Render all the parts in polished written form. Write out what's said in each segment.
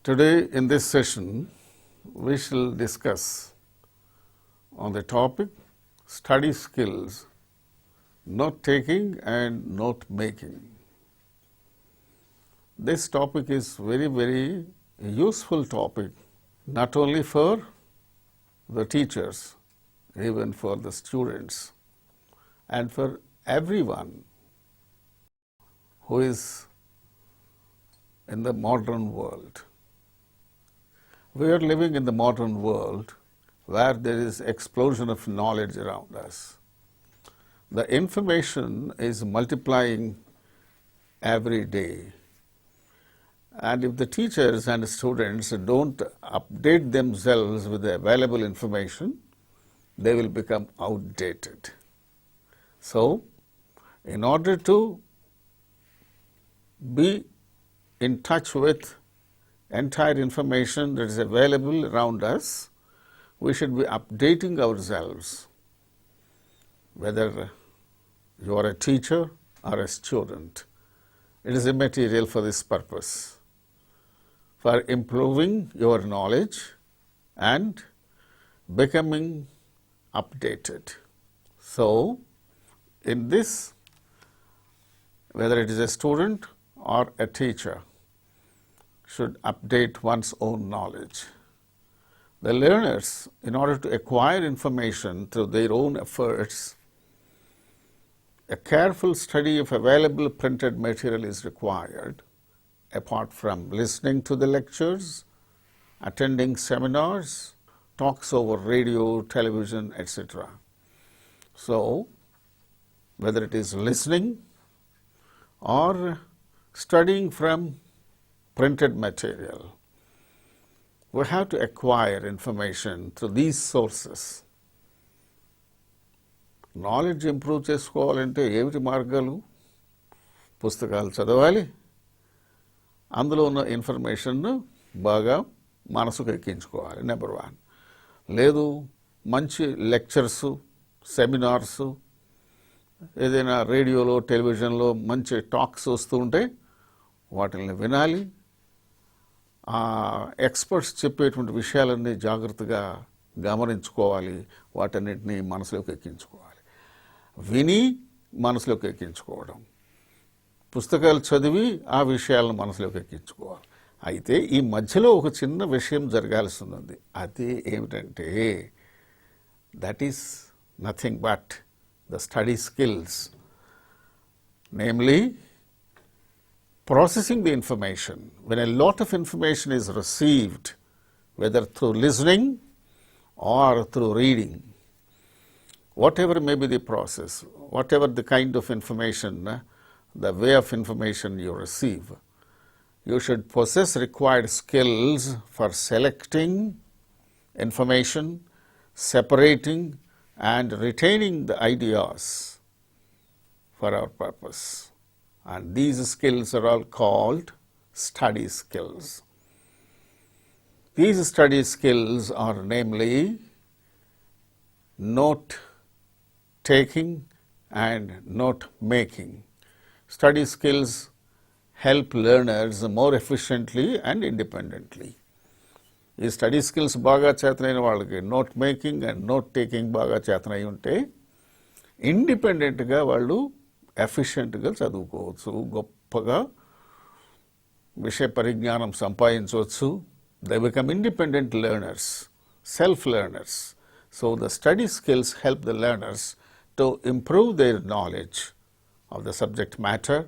Today in this session, we shall discuss on the topic study skills, note taking and note making. This topic is very useful topic, not only for the teachers, even for the students and for everyone who is in the modern world. We are living in the modern world where there is explosion of knowledge around us. The information is multiplying every day. And if the teachers and students don't update themselves with the available information, they will become outdated. So, in order to be in touch with entire information that is available around us, we should be updating ourselves, whether you are a teacher or a student. It is a material for this purpose, for improving your knowledge and becoming updated. So, in this, whether it is a student or a teacher, should update one's own knowledge. The learners, in order to acquire information through their own efforts, a careful study of available printed material is required, apart from listening to the lectures, attending seminars, talks over radio, television, etc. So, whether it is listening or studying from printed material, we have to acquire information through these sources. Knowledge improve చేసుకోవాలంటే ఏమిటి మార్గాలు? పుస్తకాలు చదవాలి, అందులో ఉన్న ఇన్ఫర్మేషన్ను బాగా మనసుకు ఎక్కించుకోవాలి, నెంబర్ 1. లేదు, మంచి లెక్చర్సు, సెమినార్సు, ఏదైనా రేడియోలో, టెలివిజన్లో మంచి టాక్స్ వస్తూ ఉంటే వాటిని వినాలి. ఆ ఎక్స్పర్ట్స్ చెప్పేటువంటి విషయాలన్నీ జాగ్రత్తగా గమనించుకోవాలి, వాటన్నిటినీ మనసులోకి ఎక్కించుకోవాలి. విని మనసులోకి ఎక్కించుకోవడం, పుస్తకాలు చదివి ఆ విషయాలను మనసులోకి ఎక్కించుకోవాలి. అయితే ఈ మధ్యలో ఒక చిన్న విషయం జరగాల్సి ఉంది. అది ఏమిటంటే, that is nothing but the study skills, namely processing the information. When a lot of information is received, whether through listening or through reading, whatever may be the process, whatever the kind of information, the way of information you receive, you should possess required skills for selecting information, separating and retaining the ideas for our purpose. And these skills are all called study skills. These study skills are namely note taking and note making. Study skills help learners more efficiently and independently. ఈ study skills బాగా చేతనైన వాళ్ళకి note making and note taking బాగా చేతనై ఉంటే ఇండిపెండెంట్గా వాళ్ళు ఎఫిషియెంట్గా చదువుకోవచ్చు, గొప్పగా విషయ పరిజ్ఞానం సంపాదించవచ్చు. They become independent learners, self learners. So the study skills help the learners to improve their knowledge of the subject matter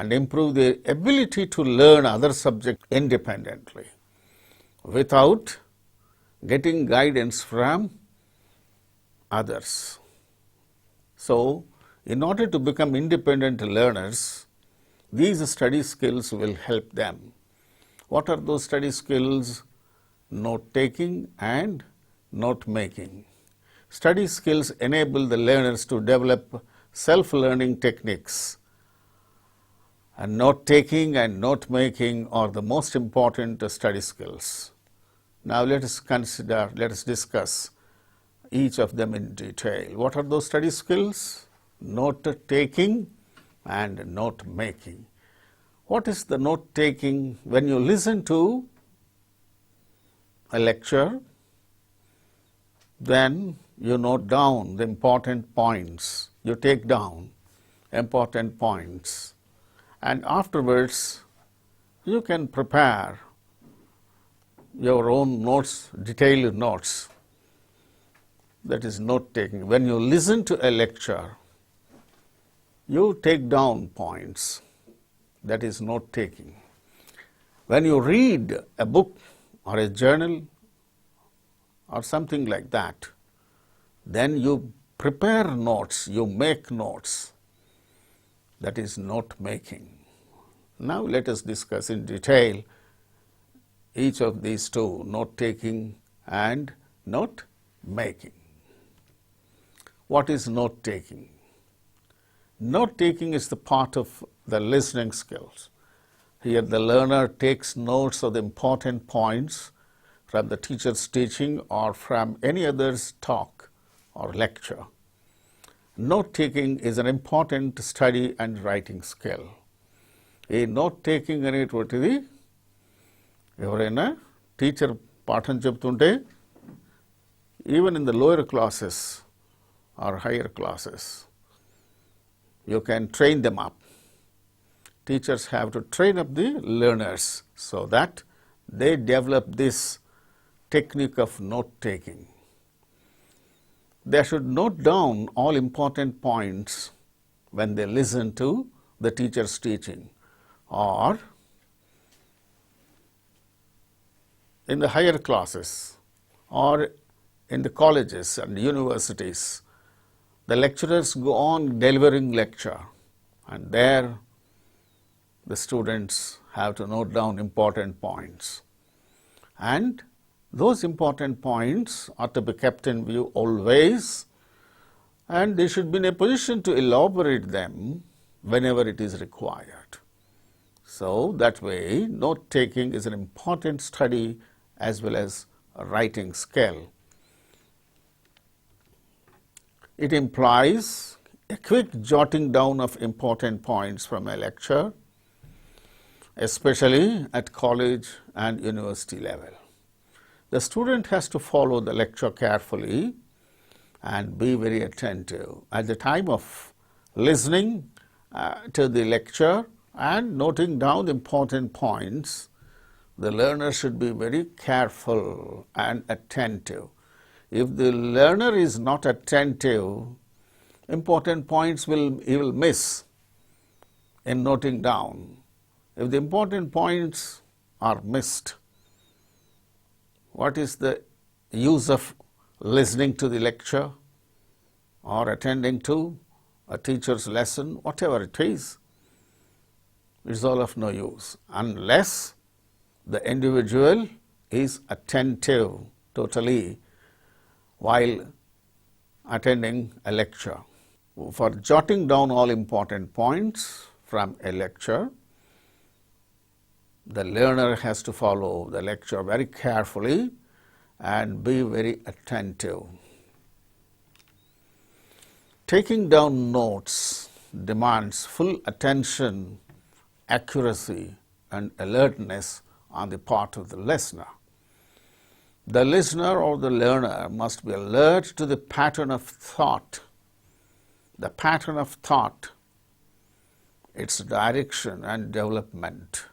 and improve their ability to learn other subjects independently without getting guidance from others. So, in order to become independent learners, these study skills will help them. What are those study skills? Note taking and note making. Study skills enable the learners to develop self-learning techniques. And note taking and note making are the most important study skills. Now let us discuss each of them in detail. What are those study skills? Note taking and note making. What is the note taking? When you listen to a lecture, then you note down the important points, you take down important points, and afterwards you can prepare your own notes, detailed notes. That is note taking. When you listen to a lecture, you take down points. That is note taking. When you read a book or a journal or something like that, then you prepare notes, you make notes. That is note making. Now let us discuss in detail each of these two, note taking and note making. What is note taking? Note taking is the part of the listening skills. Here the learner takes notes of the important points from the teacher's teaching or from any other's talk or lecture. Note taking is an important study and writing skill. ఈ note taking అనేటువంటిది ఎవరైనా teacher పాఠం చెప్తుంటే even in the lower classes or higher classes you can train them up. Teachers have to train up the learners so that they develop this technique of note taking. They should note down all important points when they listen to the teacher's teaching, or in the higher classes or in the colleges and universities. The lecturers go on delivering lecture, and there the students have to note down important points. And those important points are to be kept in view always, and they should be in a position to elaborate them whenever it is required. So that way, note taking is an important study as well as a writing skill. It implies a quick jotting down of important points from a lecture, especially at college and university level. The student has to follow the lecture carefully and be very attentive. At the time of listening to the lecture and noting down the important points, the learner should be very careful and attentive. If the learner is not attentive, important points he will miss in noting down. If the important points are missed, what is the use of listening to the lecture or attending to a teacher's lesson, whatever it is? It's all of no use unless the individual is attentive totally while attending a lecture. For jotting down all important points from a lecture, the learner has to follow the lecture very carefully and be very attentive. Taking down notes demands full attention, accuracy, and alertness on the part of the listener. The listener or the learner must be alert to the pattern of thought. The pattern of thought, its direction and development.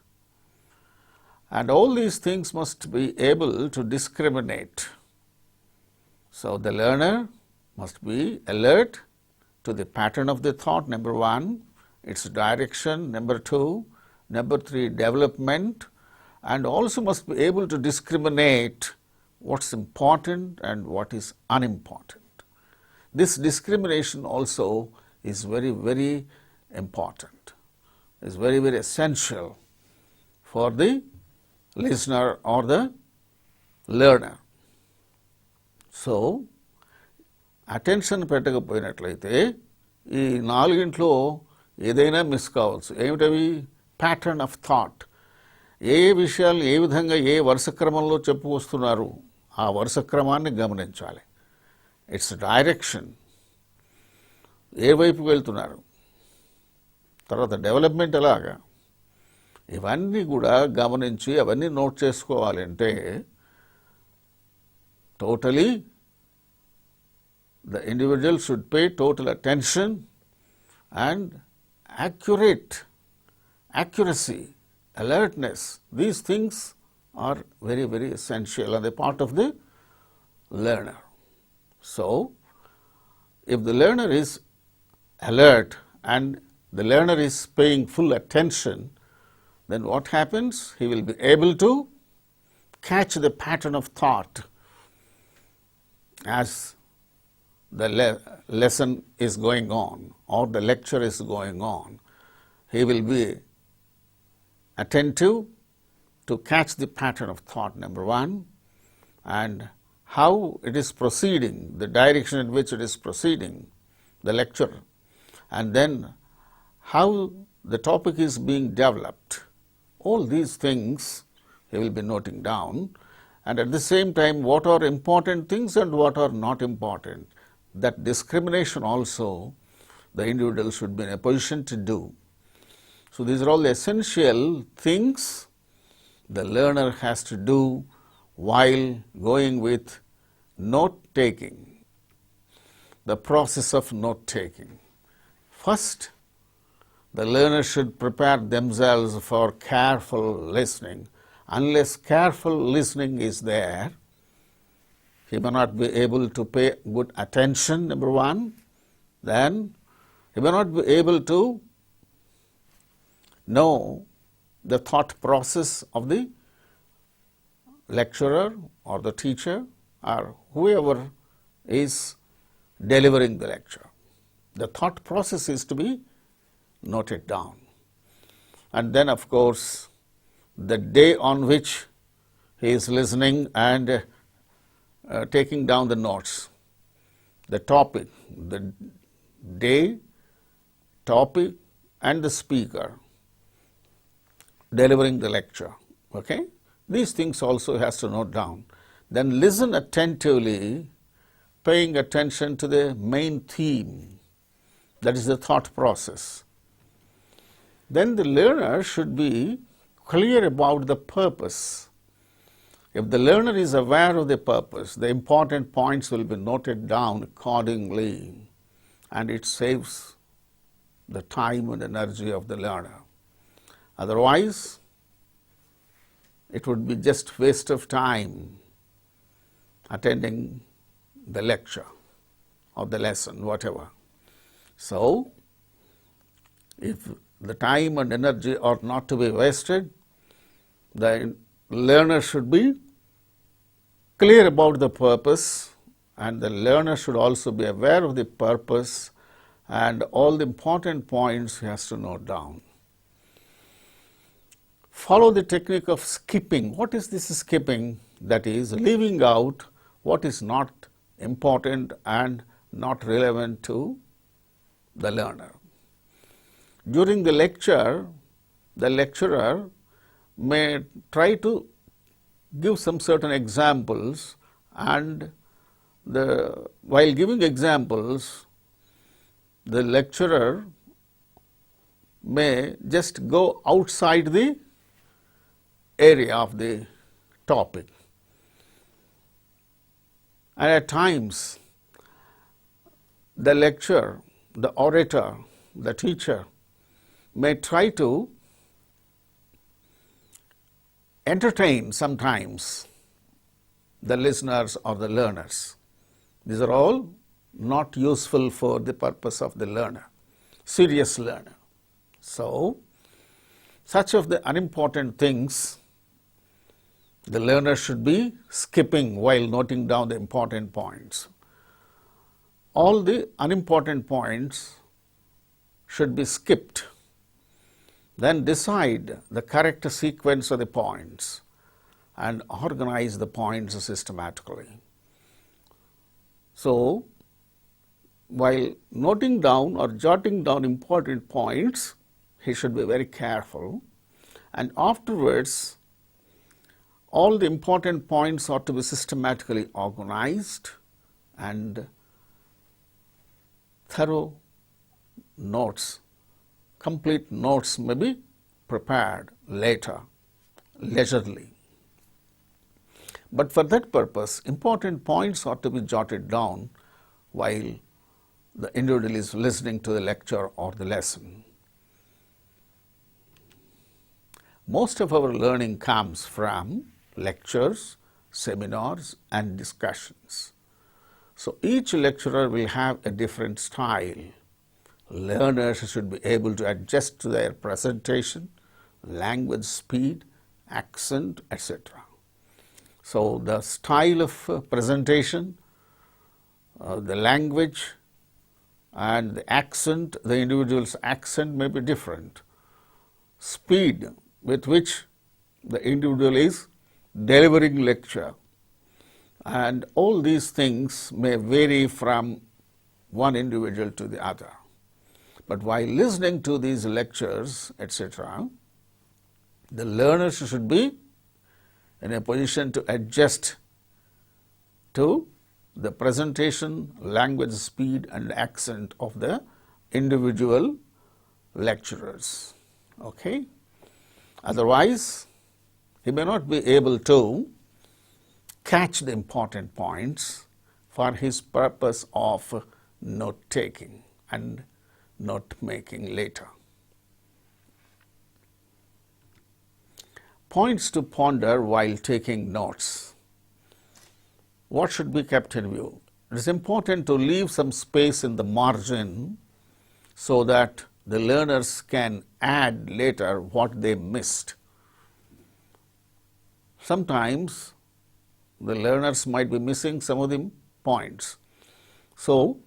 And all these things must be able to discriminate. So the learner must be alert to the pattern of the thought, number one, its direction, number two, number three, development, and also must be able to discriminate what's important and what is unimportant. This discrimination also is very, very important, is very, very essential for the listener or the learner. So, attention పెట్టకపోయినట్లయితే ఈ నాలుగింట్లో ఏదైనా miss కావచ్చు. ఏమిటవి? Pattern of thought. ఏ విషయాలు ఏ విధంగా ఏ వరుస క్రమంలో చెప్పుకొస్తున్నారు ఆ వరుస క్రమాన్ని గమనించాలి. ఇట్స్ డైరెక్షన్, ఏ వైపు వెళ్తున్నారు, తర్వాత డెవలప్మెంట్ ఎలాగా, ఇవన్నీ కూడా గమనించి అవన్నీ నోట్ చేసుకోవాలంటే totally, the individual should pay total attention and accuracy, alertness. These things are very, very essential and a part of the learner. So, if the learner is alert and the learner is paying full attention, then what happens? He will be able to catch the pattern of thought as the lesson is going on or the lecture is going on. He will be attentive to catch the pattern of thought, number one, and how it is proceeding, the direction in which it is proceeding, the lecture, and then how the topic is being developed. All these things he will be noting down, and at the same time what are important things and what are not important. That discrimination also the individual should be in a position to do. So, these are all the essential things the learner has to do while going with note taking, the process of note taking. First, the learner should prepare themselves for careful listening. Unless careful listening is there, he may not be able to pay good attention, number one. Then he may not be able to know the thought process of the lecturer or the teacher or whoever is delivering the lecture. The thought process is to be noted down. And then, of course, the day on which he is listening and taking down the notes, the topic, the day, topic, and the speaker delivering the lecture. Okay? These things also has to note down. Then listen attentively, paying attention to the main theme, that is the thought process. Then the learner should be clear about the purpose. If the learner is aware of the purpose, the important points will be noted down accordingly, and it saves the time and energy of the learner. Otherwise, it would be just waste of time attending the lecture or the lesson, whatever. So, if the time and energy are not to be wasted, the learner should be clear about the purpose, and the learner should also be aware of the purpose, and all the important points he has to note down. Follow the technique of skipping. What is this skipping? That is, leaving out what is not important and not relevant to the learner. During the lecture, the lecturer may try to give some certain examples, and while giving examples, the lecturer may just go outside the area of the topic. And at times, the lecturer, the orator, the teacher may try to entertain sometimes the listeners or the learners. These are all not useful for the purpose of the learner, serious learner. So, such of the unimportant things the learner should be skipping while noting down the important points. All the unimportant points should be skipped. Then decide the correct sequence of the points and organize the points systematically. So, while noting down or jotting down important points, he should be very careful, and afterwards all the important points ought to be systematically organized, and thorough notes, complete notes may be prepared later, leisurely. But for that purpose, important points ought to be jotted down while the individual is listening to the lecture or the lesson. Most of our learning comes from lectures, seminars and discussions. So each lecturer will have a different style. Learners should be able to adjust to their presentation, language speed, accent, etc. So the style of presentation, the language and the accent, the individual's accent may be different. Speed with which the individual is delivering lecture, and all these things may vary from one individual to the other. But while listening to these lectures, etc., the learners should be in a position to adjust to the presentation, language speed and accent of the individual lecturers. Okay? Otherwise, he may not be able to catch the important points for his purpose of note-taking and note-making later. Points to ponder while taking notes. What should be kept in view? It is important to leave some space in the margin so that the learners can add later what they missed. Sometimes the learners might be missing some of the points. So,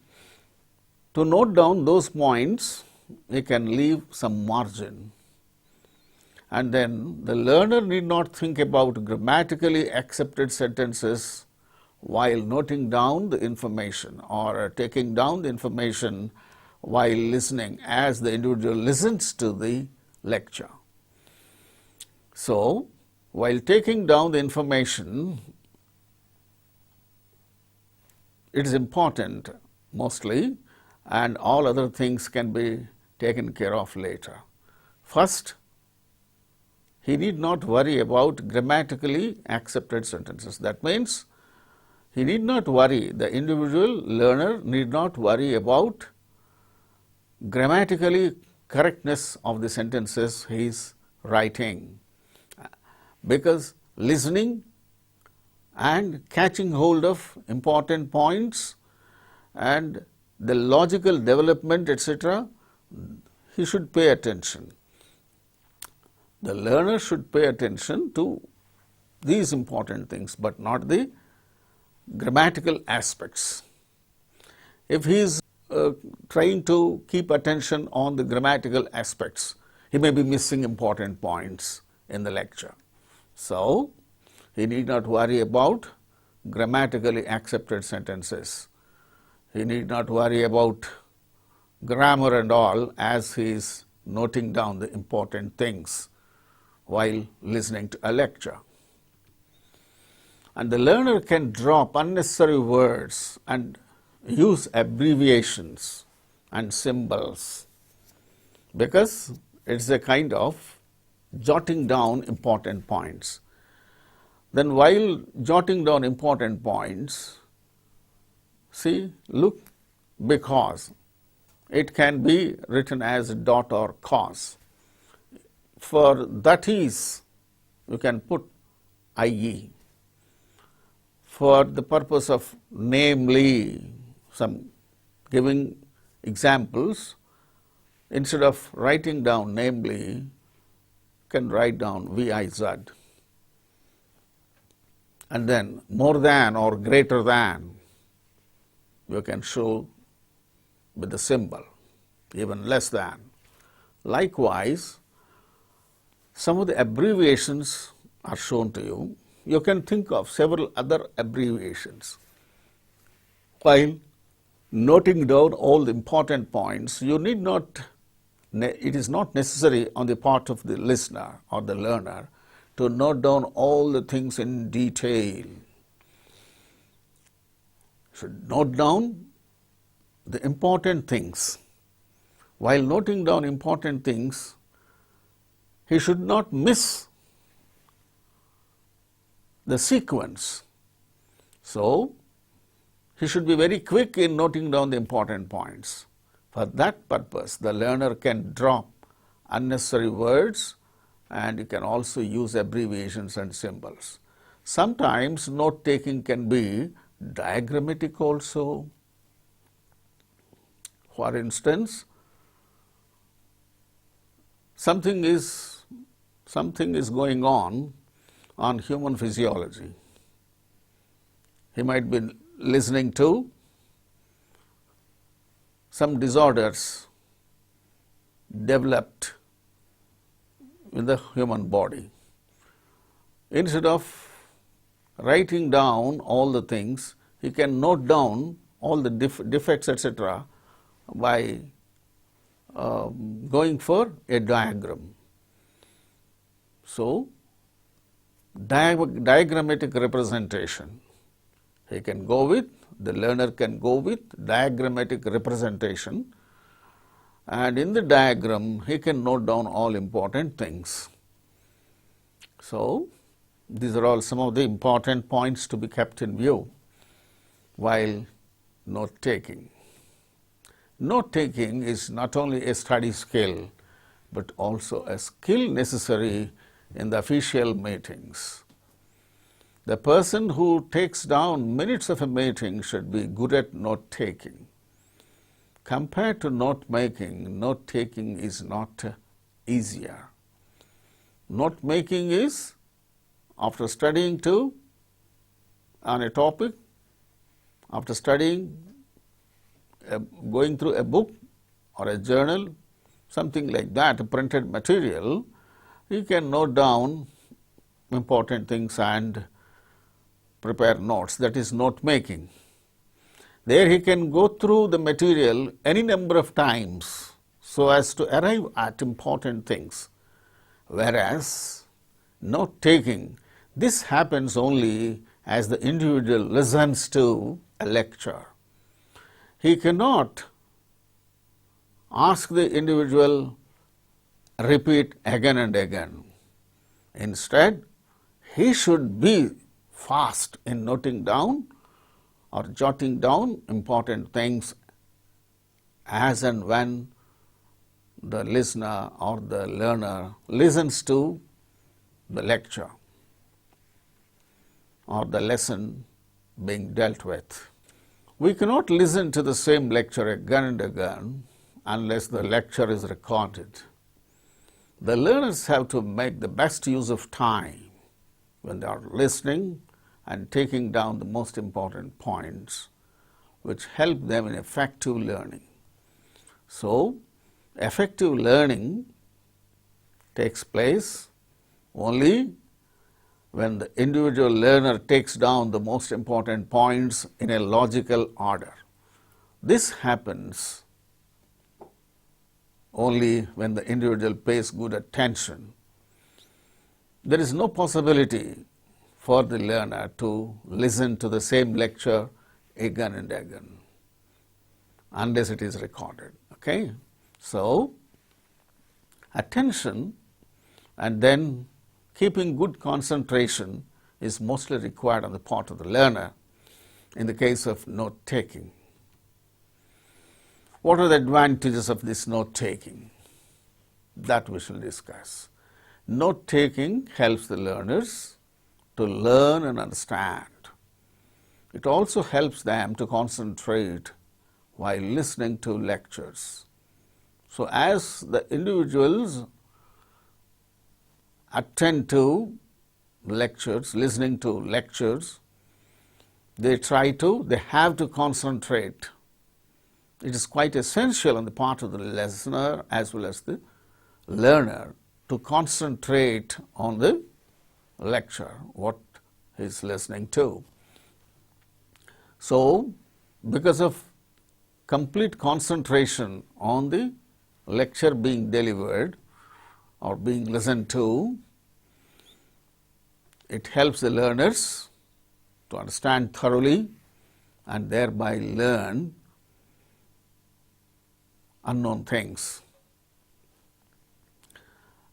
to note down those points, you can leave some margin. And then the learner need not think about grammatically accepted sentences while noting down the information or taking down the information while listening as the individual listens to the lecture. So, while taking down the information, it is important mostly, and all other things can be taken care of later. First, he need not worry about grammatically accepted sentences. That means he need not worry, the individual learner need not worry about grammatically correctness of the sentences he is writing, because listening and catching hold of important points and the logical development, etc., he should pay attention. The learner should pay attention to these important things, but not the grammatical aspects. If he is trying to keep attention on the grammatical aspects, he may be missing important points in the lecture. So, he need not worry about grammatically accepted sentences. He need not worry about grammar and all as he is noting down the important things while listening to a lecture. And the learner can drop unnecessary words and use abbreviations and symbols, because it's a kind of jotting down important points. Then while jotting down important points, see, look, because it can be written as dot or cause. For that is, you can put IE. For the purpose of namely, some giving examples, instead of writing down namely, you can write down VIZ. And then more than or greater than, you can show with the symbol, even less than. Likewise, some of the abbreviations are shown to you. You can think of several other abbreviations. While noting down all the important points, you need not, it is not necessary on the part of the listener or the learner to note down all the things in detail. Should note down the important things. While noting down important things, he should not miss the sequence. So, he should be very quick in noting down the important points. For that purpose, the learner can drop unnecessary words and you can also use abbreviations and symbols. Sometimes note taking can be diagrammatic also. For instance, something is going on human physiology. He might be listening to some disorders developed in the human body. Instead of writing down all the things, he can note down all the defects, etc., by going for a diagram. So, diagrammatic representation. He can go with, the learner can go with diagrammatic representation, and in the diagram he can note down all important things. So, these are all some of the important points to be kept in view while note taking. Note taking is not only a study skill, but also a skill necessary in the official meetings. The person who takes down minutes of a meeting should be good at note taking. Compared to note making, note taking is not easier. Note making is after studying on a topic, after studying, going through a book or a journal, something like that, a printed material, you can note down important things and prepare notes. That is note making. There he can go through the material any number of times so as to arrive at important things. Whereas note taking, this happens only as the individual listens to a lecture. He cannot ask the individual repeat again and again. Instead, he should be fast in noting down or jotting down important things as and when the listener or the learner listens to the lecture or the lesson being dealt with. We cannot listen to the same lecture again and again unless the lecture is recorded. The learners have to make the best use of time when they are listening and taking down the most important points which help them in effective learning. So, effective learning takes place only when the individual learner takes down the most important points in a logical order. This happens only when the individual pays good attention. There is no possibility for the learner to listen to the same lecture again and again unless it is recorded. Okay? So, attention and then keeping good concentration is mostly required on the part of the learner in the case of note taking. What are the advantages of this note taking? That we shall discuss. Note taking helps the learners to learn and understand. It also helps them to concentrate while listening to lectures. So, as the individuals attend to lectures, listening to lectures, they have to concentrate. It is quite essential on the part of the listener as well as the learner to concentrate on the lecture, what he is listening to. So, because of complete concentration on the lecture being delivered or being listened to, it helps the learners to understand thoroughly and thereby learn unknown things.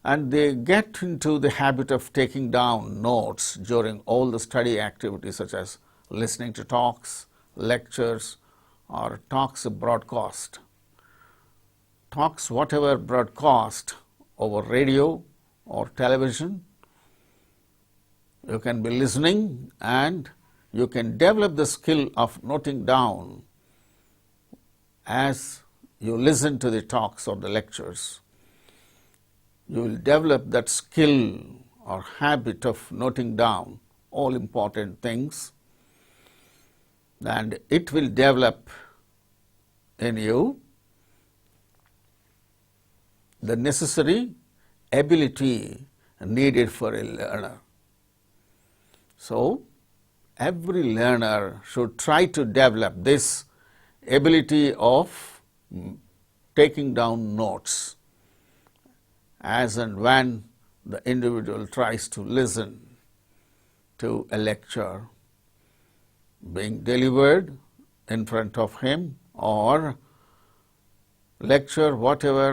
and they get into the habit of taking down notes during all the study activities such as listening to talks, lectures, or talks broadcast. Talks whatever broadcast over radio or television, you can be listening and you can develop the skill of noting down as you listen to the talks or the lectures. You will develop that skill or habit of noting down all important things, and it will develop in you the necessary ability needed for a learner. So, every learner should try to develop this ability of taking down notes as and when the individual tries to listen to a lecture being delivered in front of him, or lecture whatever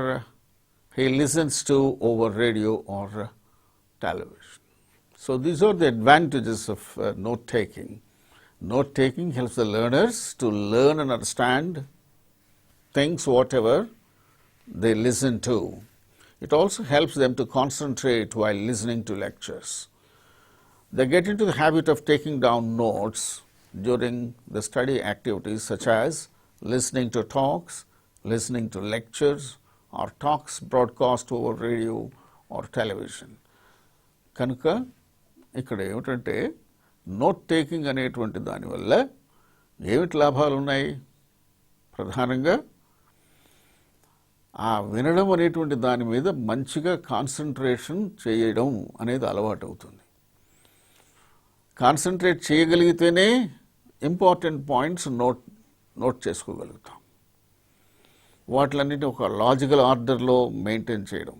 he listens to over radio or television. So, these are the advantages of note taking. Note taking helps the learners to learn and understand things whatever they listen to. It also helps them to concentrate while listening to lectures. They get into the habit of taking down notes during the study activities such as listening to talks, listening to lectures, or talks broadcast over radio or television. కనుక ఇక్కడ ఏమిటంటే note taking అనేటువంటి దానివల్ల ఏమిటి లాభాలు ఉన్నాయి? ప్రధానంగా ఆ వినడం అనేటువంటి దాని మీద మంచిగా కాన్సన్ట్రేషన్ చేయడం అనేది అలవాటు అవుతుంది. కాన్సన్ట్రేట్ చేయగలిగితేనే ఇంపార్టెంట్ పాయింట్స్ నోట్ చేసుకోగలుగుతాం. వాటిలన్నింటినీ ఒక లాజికల్ ఆర్డర్లో మెయింటైన్ చేయడం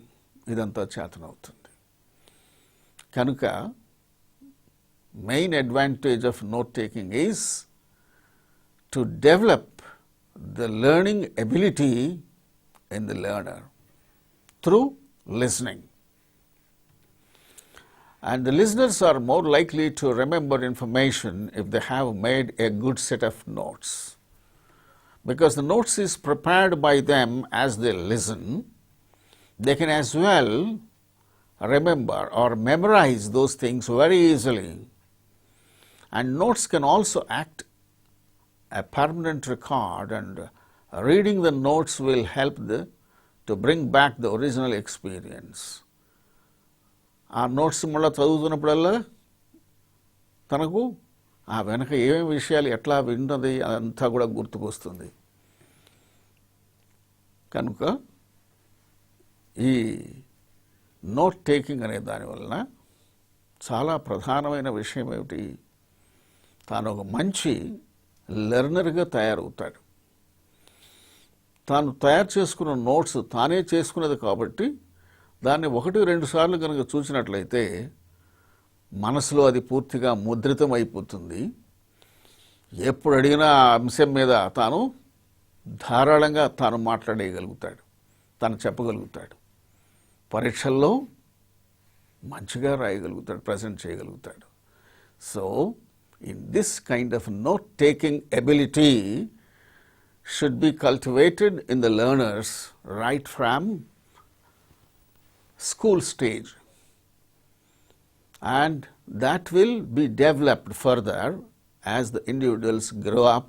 ఇదంతా చేతనవుతుంది. కనుక main advantage of note taking is to develop the learning ability in the learner through listening. And the listeners are more likely to remember information if they have made a good set of notes. Because the notes is prepared by them as they listen, they can as well remember or memorize those things very easily. And notes can also act a permanent record, and reading the notes will help to bring back the original experience. ఆ notes మళ్ళీ చదువుతున్నప్పుడల్లా తనకు ఆ వెనక ఏమేమి విషయాలు ఎట్లా విన్నది అదంతా కూడా గుర్తుకొస్తుంది. కనుక ఈ నోట్ టేకింగ్ అనే దానివలన చాలా ప్రధానమైన విషయం ఏమిటి? తాను ఒక మంచి లెర్నర్గా తయారవుతాడు. తాను తయారు చేసుకున్న నోట్స్ తానే చేసుకున్నది కాబట్టి దాన్ని 1-2 సార్లు కనుక చూసినట్లయితే మనసులో అది పూర్తిగా ముద్రితం అయిపోతుంది. ఎప్పుడు అడిగినా ఆ అంశం మీద తాను ధారాళంగా తాను మాట్లాడగలుగుతాడు, తాను చెప్పగలుగుతాడు. పరీక్షల్లో మంచిగా రాయగలుగుతాడు, ప్రజెంట్ చేయగలుగుతాడు. So in this kind of note taking ability should be cultivated in the learners right from school stage, and that will be developed further as the individuals grow up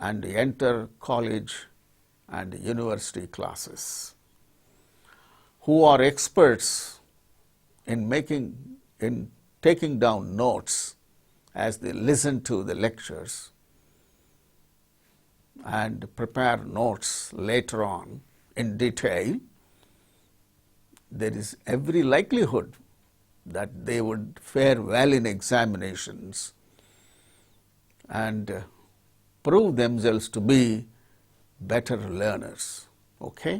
and enter college and university classes. Who are experts in taking down notes as they listen to the lectures and prepare notes later on in detail, there is every likelihood that they would fare well in examinations and prove themselves to be better learners. Okay?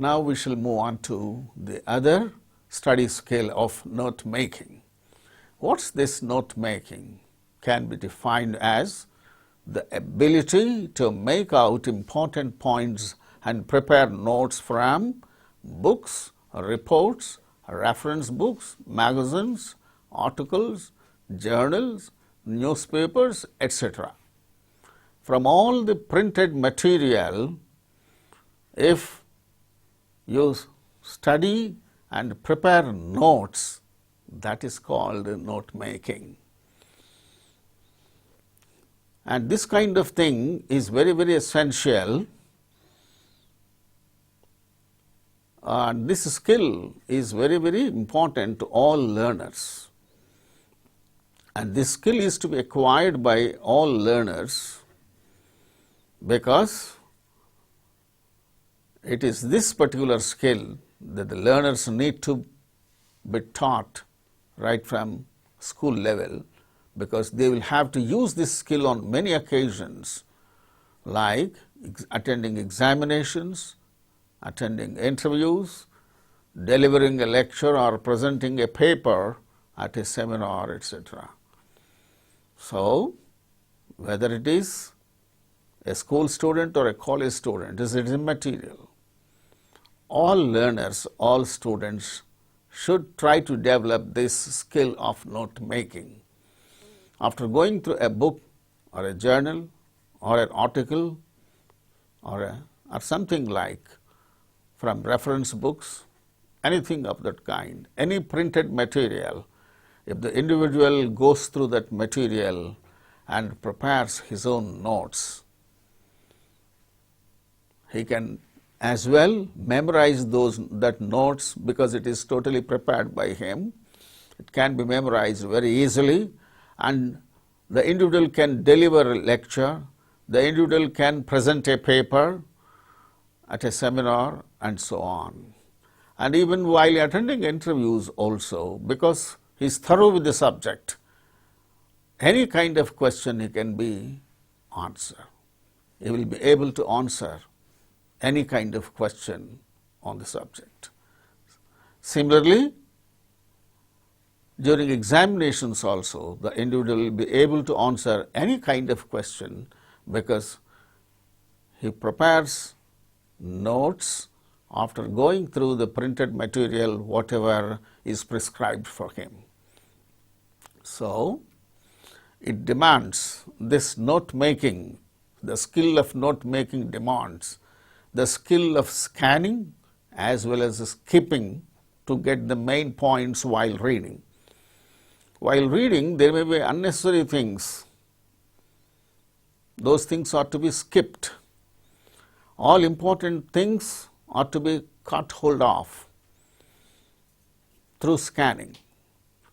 Now we shall move on to the other study skill of note making. What's this note making? Can be defined as the ability to make out important points and prepare notes from books, reports, reference books, magazines, articles, journals, newspapers, etc. From all the printed material, if you study and prepare notes, that is called note making. And this kind of thing is very, very essential. This skill is very, very important to all learners. And this skill is to be acquired by all learners because it is this particular skill that the learners need to be taught right from school level, because they will have to use this skill on many occasions, like attending examinations, attending interviews, delivering a lecture or presenting a paper at a seminar, etc. So, whether it is a school student or a college student, it is immaterial. All learners, all students should try to develop this skill of note making. After going through a book or a journal or an article or something like from reference books, anything of that kind, any printed material, if the individual goes through that material and prepares his own notes, he can as well memorize that notes because it is totally prepared by him. It can be memorized very easily, and the individual can deliver a lecture, the individual can present a paper at a seminar and so on. And even while attending interviews also, because he is thorough with the subject, any kind of question he can be answer. He will be able to answer any kind of question on the subject. Similarly, during examinations also, the individual will be able to answer any kind of question because he prepares notes after going through the printed material, whatever is prescribed for him. So, it demands this note making, the skill of note making demands the skill of scanning as well as skipping to get the main points while reading. While reading, there may be unnecessary things. Those things are to be skipped. All important things are to be cut hold of through scanning,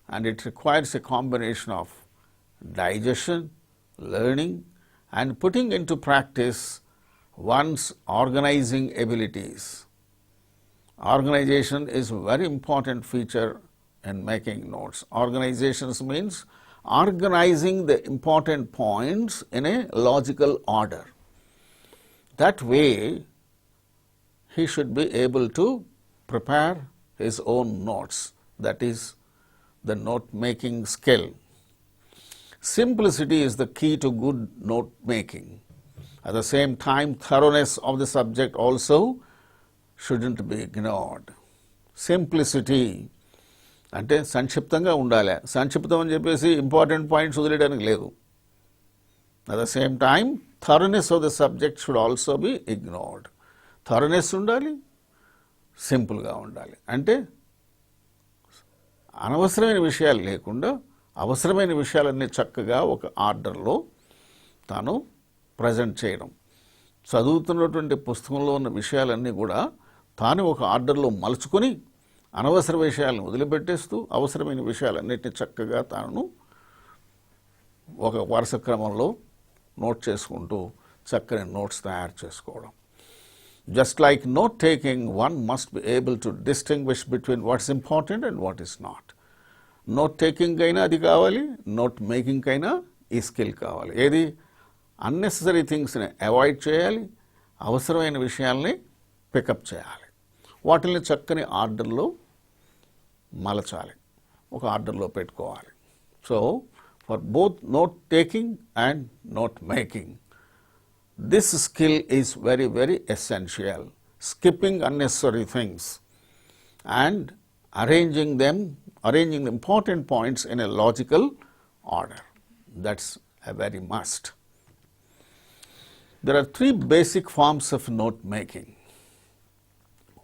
and it requires a combination of digestion, learning, and putting into practice one's organizing abilities. Organization is a very important feature in making notes. Organizations means organizing the important points in a logical order. That way, he should be able to prepare his own notes. That is the note making skill. Simplicity is the key to good note making. At the same time, thoroughness of the subject also shouldn't be ignored. Simplicity అంటే సంక్షిప్తంగా ఉండాలి. సంక్షిప్తం అని చెప్పేసి important points వదిలేయడానికి లేదు. At the same time thoroughness of the subject should also be ignored. Thoroughness ఉండాలి, సింపుల్గా ఉండాలి. అంటే అనవసరమైన విషయాలు లేకుండా అవసరమైన విషయాలన్నీ చక్కగా ఒక ఆర్డర్లో తాను ప్రజెంట్ చేయడం. చదువుతున్నటువంటి పుస్తకంలో ఉన్న విషయాలన్నీ కూడా తాను ఒక ఆర్డర్లో మలుచుకొని అనవసర విషయాలను వదిలిపెట్టేస్తూ అవసరమైన విషయాలన్నిటిని చక్కగా తాను ఒక వరుస క్రమంలో నోట్ చేసుకుంటూ చక్కని నోట్స్ తయారు చేసుకోవడం. Just like note taking, one must be able to distinguish between what's important and what is not. Note taking అయినా అది కావాలి, నోట్ మేకింగ్ అయినా ఈ స్కిల్ కావాలి. ఏది అన్నెసరీ థింగ్స్ని అవాయిడ్ చేయాలి, అవసరమైన విషయాల్ని పికప్ చేయాలి. వాటిని చక్కని ఆర్డర్లో మలచాలి, ఒక ఆర్డర్లో పెట్టుకోవాలి. So for both note taking and note making, this skill is very, very essential. skipping unnecessary things, and arranging the important points in a logical order. That's a very must. There are three basic forms of note making.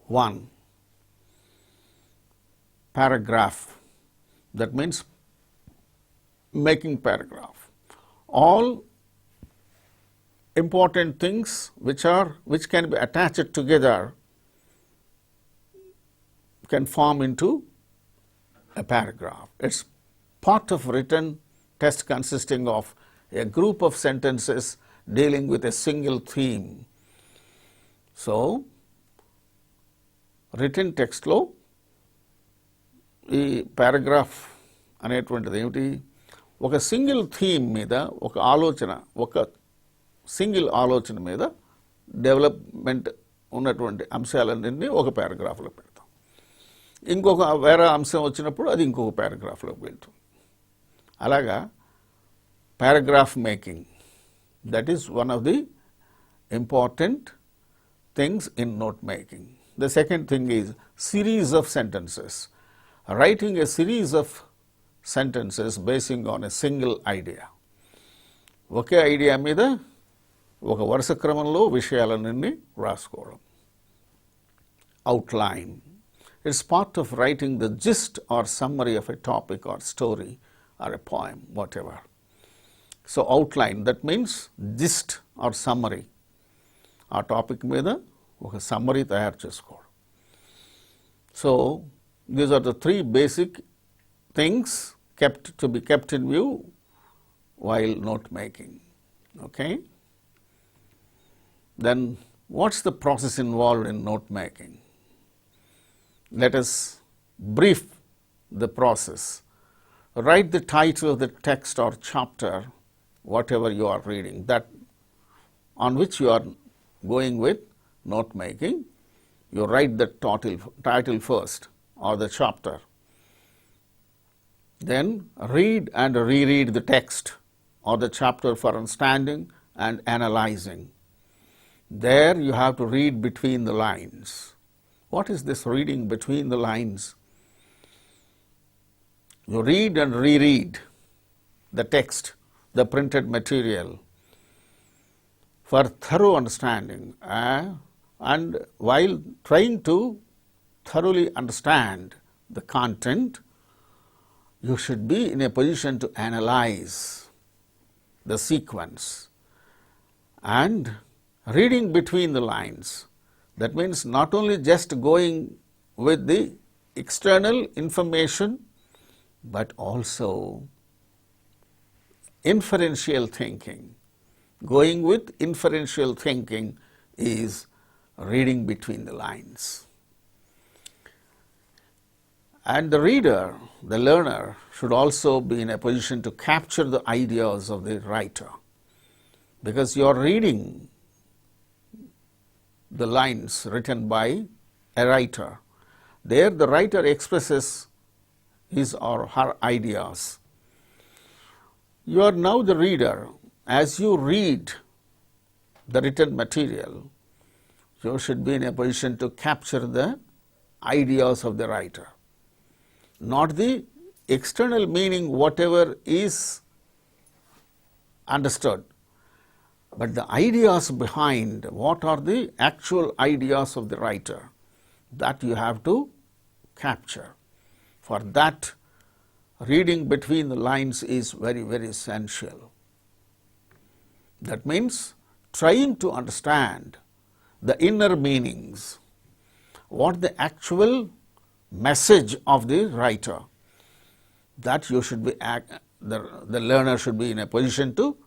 One, paragraph. That means making paragraph. All important things which can be attached together can form into a paragraph. It's part of written text consisting of a group of sentences dealing with a single theme. So, written text లో ఈ paragraph అనేటువంటిది ఏమిటి? ఒక single theme మీద ఒక single ఆలోచన మీద development ఉన్నటువంటి అంశాలన్నింటినీ ఒక పారాగ్రాఫ్లో పెడతాం. ఇంకొక వేరే అంశం వచ్చినప్పుడు అది ఇంకొక పారాగ్రాఫ్లోకి వెళ్తుంది. అలాగా paragraph making, that is one of the important things in note making. The second thing is series of sentences. Writing a series of sentences basing on a single idea. Okay idea మీద ఒక వరుస క్రమంలో విషయాలన్నీ రాసుకోవడం. Outline. It's part of writing the gist or summary of a topic or story or a poem, whatever. So, outline, that means gist or summary. ఆ topic మీద ఒక summary తయారు చేసుకోవడం. So, these are the three basic things to be kept in view while note making. Okay? Then, what's the process involved in note making? Let us brief the process. Write the title of the text or chapter, whatever you are reading, that on which you are going with note making. You write the title first or the chapter. Then read and reread the text or the chapter for understanding and analyzing. There you have to read between the lines. What is this reading between the lines? You read and reread the text, the printed material, for thorough understanding. And while trying to thoroughly understand the content, you should be in a position to analyze the sequence. And reading between the lines, that means not only just going with the external information, but also inferential thinking. Going with inferential thinking is reading between the lines. And the reader, the learner, should also be in a position to capture the ideas of the writer, because you are reading the lines written by a writer. There the writer expresses his or her ideas. You are now the reader. As you read the written material, you should be in a position to capture the ideas of the writer, not the external meaning, whatever is understood, but the ideas behind, what are the actual ideas of the writer, that you have to capture. For that, reading between the lines is very, very essential. That means trying to understand the inner meanings, what the actual message of the writer, that you should be, the learner should be in a position to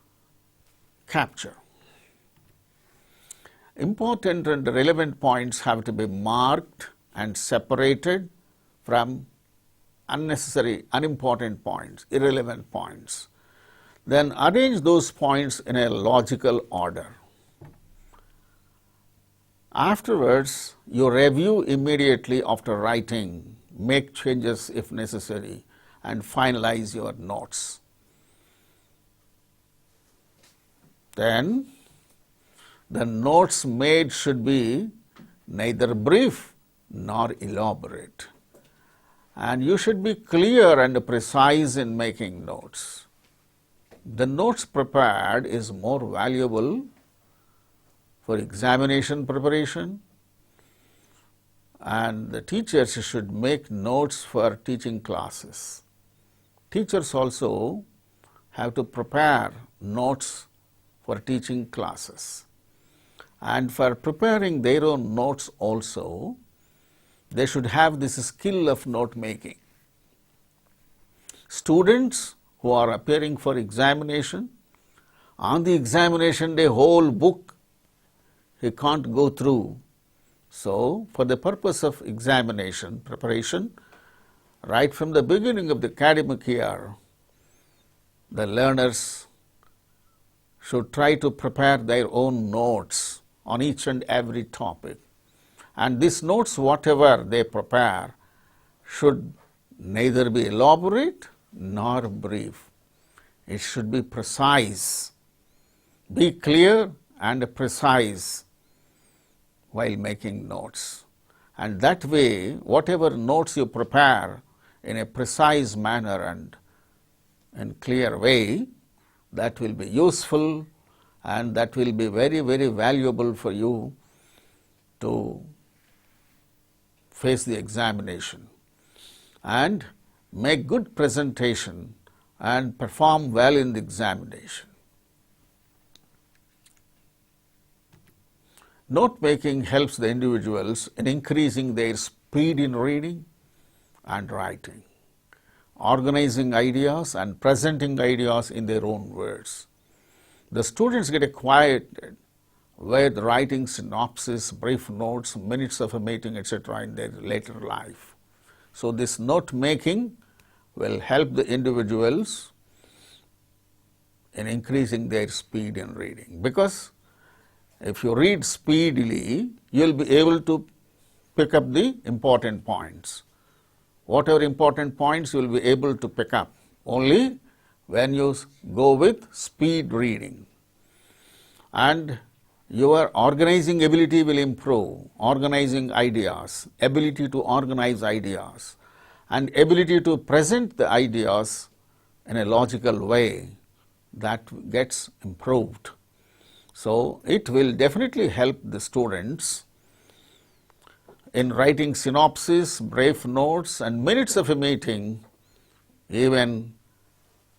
capture. Important and relevant points have to be marked and separated from unnecessary, unimportant points, irrelevant points. Then arrange those points in a logical order. Afterwards, you review immediately after writing, make changes if necessary, and finalize your notes. Then, the notes made should be neither brief nor elaborate. And you should be clear and precise in making notes. The notes prepared is more valuable for examination preparation, and the teachers should make notes for teaching classes. Teachers also have to prepare notes for teaching classes. And for preparing their own notes also, they should have this skill of note making. Students who are appearing for examination, on the examination day, whole book he can't go through. So, for the purpose of examination preparation, right from the beginning of the academic year, the learners should try to prepare their own notes on each and every topic. And these notes, whatever they prepare, should neither be elaborate nor brief. It should be precise. Be clear and precise while making notes. And that way, whatever notes you prepare in a precise manner and in clear way, that will be useful and that will be very, very valuable for you to face the examination. And make good presentation and perform well in the examination. Note making helps the individuals in increasing their speed in reading and writing, organizing ideas and presenting ideas in their own words. The students get acquainted with writing synopsis, brief notes, minutes of a meeting, etc. in their later life. So, this note making will help the individuals in increasing their speed in reading, because if you read speedily, you will be able to pick up the important points. Whatever important points you will be able to pick up only when you go with speed reading. And your organizing ability will improve, organizing ideas, ability to organize ideas, and ability to present the ideas in a logical way, that gets improved. So, it will definitely help the students in writing synopsis, brief notes and minutes of a meeting, even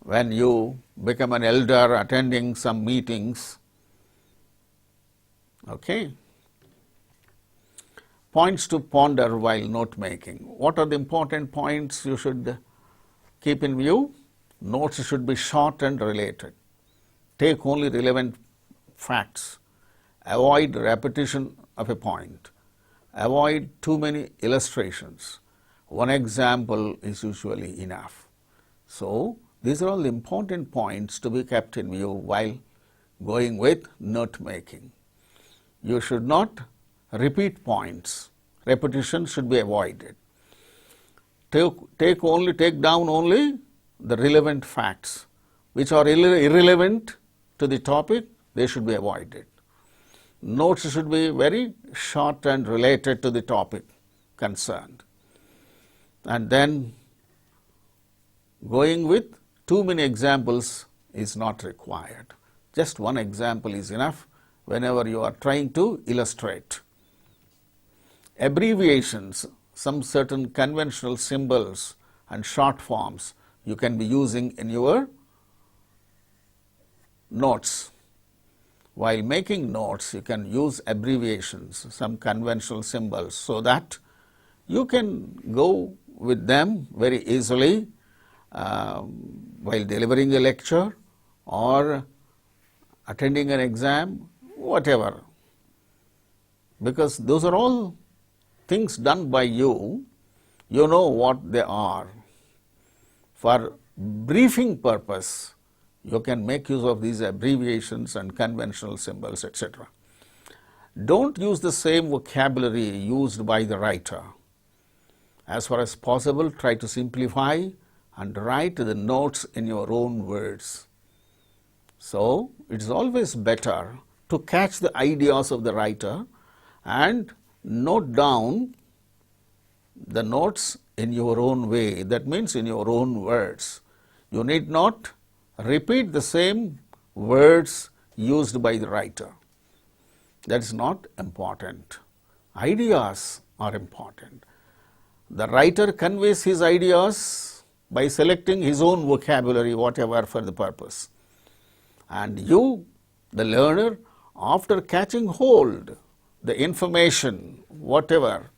when you become an elder attending some meetings. Okay. Points to ponder while note making. What are the important points you should keep in view? Notes should be short and related. Take only relevant facts. Avoid repetition of a point. Avoid too many illustrations. One example is usually enough. So, these are all important points to be kept in view while going with note making. You should not repeat points. Repetition should be avoided. Take down only the relevant facts. Which are irrelevant to the topic, they should be avoided. Notes should be very short and related to the topic concerned. And then going with too many examples is not required. Just one example is enough whenever you are trying to illustrate. Abbreviations, some certain conventional symbols and short forms you can be using in your notes. While making notes, you can use abbreviations, some conventional symbols, so that you can go with them very easily while delivering a lecture or attending an exam, whatever. Because those are all things done by you, you know what they are. For briefing purpose, you can make use of these abbreviations and conventional symbols, etc. Don't use the same vocabulary used by the writer. As far as possible, try to simplify and write the notes in your own words. So, it is always better to catch the ideas of the writer and note down the notes in your own way, that means in your own words. You need not repeat the same words used by the writer. That is not important. Ideas are important. The writer conveys his ideas by selecting his own vocabulary, whatever for the purpose. And you, the learner, after catching hold the information, whatever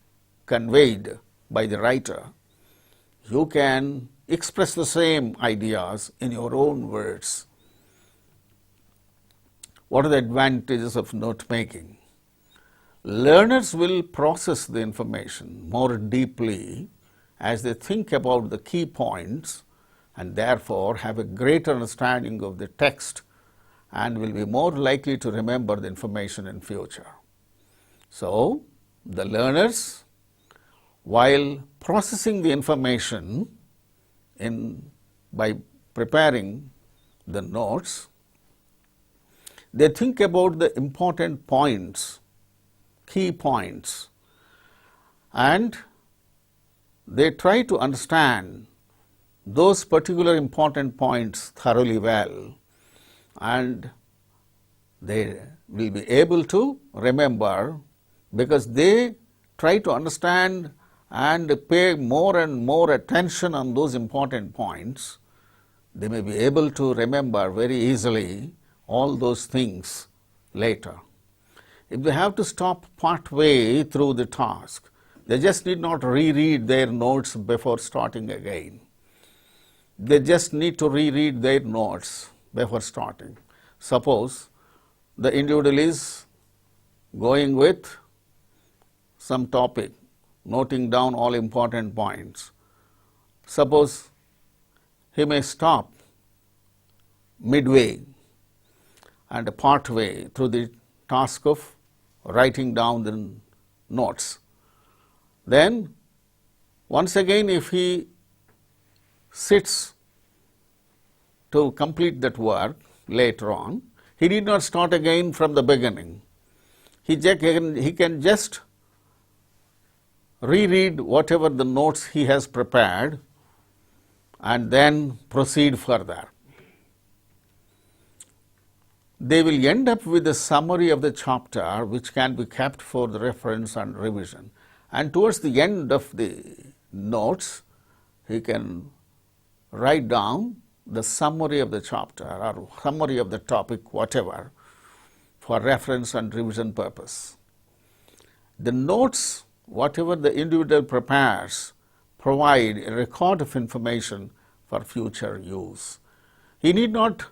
conveyed by the writer, you can express the same ideas in your own words. What are the advantages of note making? Learners will process the information more deeply as they think about the key points and therefore have a greater understanding of the text and will be more likely to remember the information in future. So, the learners, while processing the information by preparing the notes, they think about the important points, key points, and they try to understand those particular important points thoroughly well, and they will be able to remember because they try to understand and pay more and more attention on those important points. They may be able to remember very easily all those things later. If they have to stop part way through the task, they just need not reread their notes before starting again. They just need to reread their notes before starting. Suppose the individual is going with some topic, noting down all important points. Suppose he may stop midway and part way through the task of writing down the notes. Then once again, if he sits to complete that work later on, he need not start again from the beginning. He can just reread whatever the notes he has prepared and then proceed further. They will end up with a summary of the chapter which can be kept for the reference and revision. And towards the end of the notes, he can write down the summary of the chapter or summary of the topic, whatever, for reference and revision purpose. The notes, whatever the individual prepares, provide a record of information for future use. He need not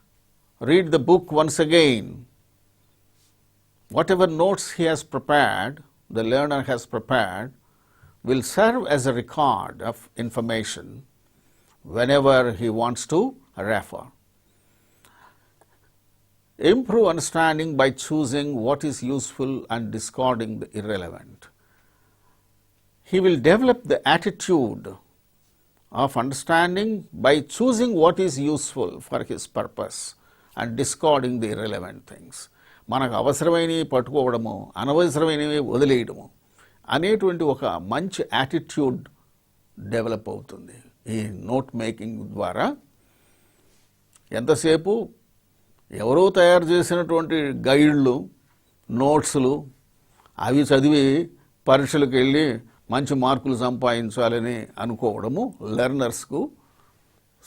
read the book once again. Whatever notes he has prepared, the learner has prepared, will serve as a record of information whenever he wants to refer. Improve understanding by choosing what is useful and discarding the irrelevant. He will develop the attitude of understanding by choosing what is useful for his purpose and discarding the irrelevant things. మనకు అవసరమైనవి పట్టుకోవడము, అనవసరమైనవి వదిలేయడము అనేటువంటి ఒక మంచి attitude develop అవుతుంది ఈ note making ద్వారా. ఎంతసేపు ఎవరో తయారు చేసినటువంటి గైడ్లు, నోట్స్లు అవి చదివి పరీక్షలకు వెళ్ళి మంచి మార్కులు సంపాదించాలని అనుకోవడము లెర్నర్స్కు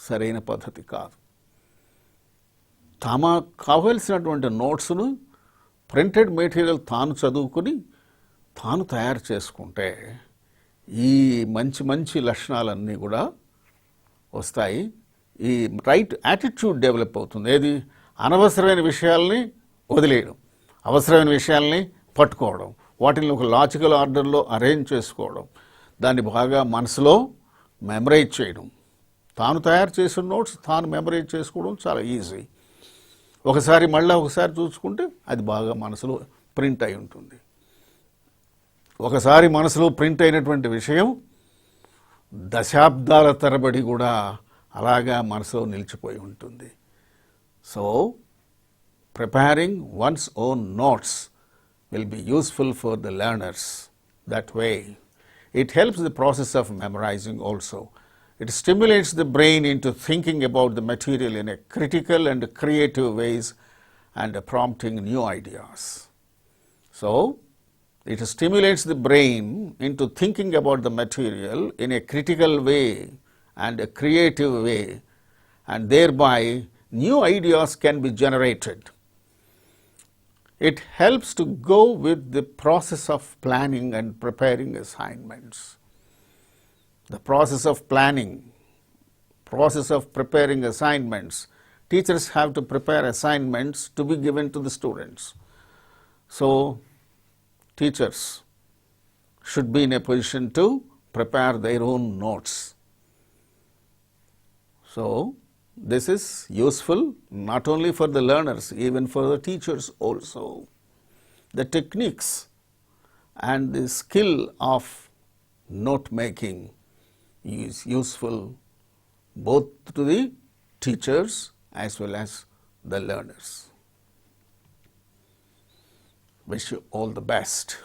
సరైన పద్ధతి కాదు. తమ కావలసినటువంటి నోట్స్ను ప్రింటెడ్ మెటీరియల్ తాను చదువుకుని తాను తయారు చేసుకుంటే ఈ మంచి మంచి లక్షణాలన్నీ కూడా వస్తాయి. ఈ రైట్ యాటిట్యూడ్ డెవలప్ అవుతుంది. ఏది అనవసరమైన విషయాల్ని వదిలేయడం, అవసరమైన విషయాల్ని పట్టుకోవడం, వాటిని ఒక లాజికల్ ఆర్డర్లో అరేంజ్ చేసుకోవడం, దాన్ని బాగా మనసులో మెమరైజ్ చేయడం. తాను తయారు చేసిన నోట్స్ తాను మెమరైజ్ చేసుకోవడం చాలా ఈజీ. ఒకసారి చూసుకుంటే అది బాగా మనసులో ప్రింట్ అయి ఉంటుంది. ఒకసారి మనసులో ప్రింట్ అయినటువంటి విషయం దశాబ్దాల తరబడి కూడా అలాగా మనసులో నిలిచిపోయి ఉంటుంది. So preparing one's own notes will be useful for the learners. that way. It helps the process of memorizing also. It stimulates the brain into thinking about the material in a critical and creative ways and prompting new ideas. So, it stimulates the brain into thinking about the material in a critical way and a creative way, and thereby new ideas can be generated. It helps to go with the process of planning and preparing assignments. The process of planning, process of preparing assignments. Teachers have to prepare assignments to be given to the students. So, teachers should be in a position to prepare their own notes. So, this is useful not only for the learners, even for the teachers also. The techniques and the skill of note making is useful both to the teachers as well as the learners. Wish you all the best.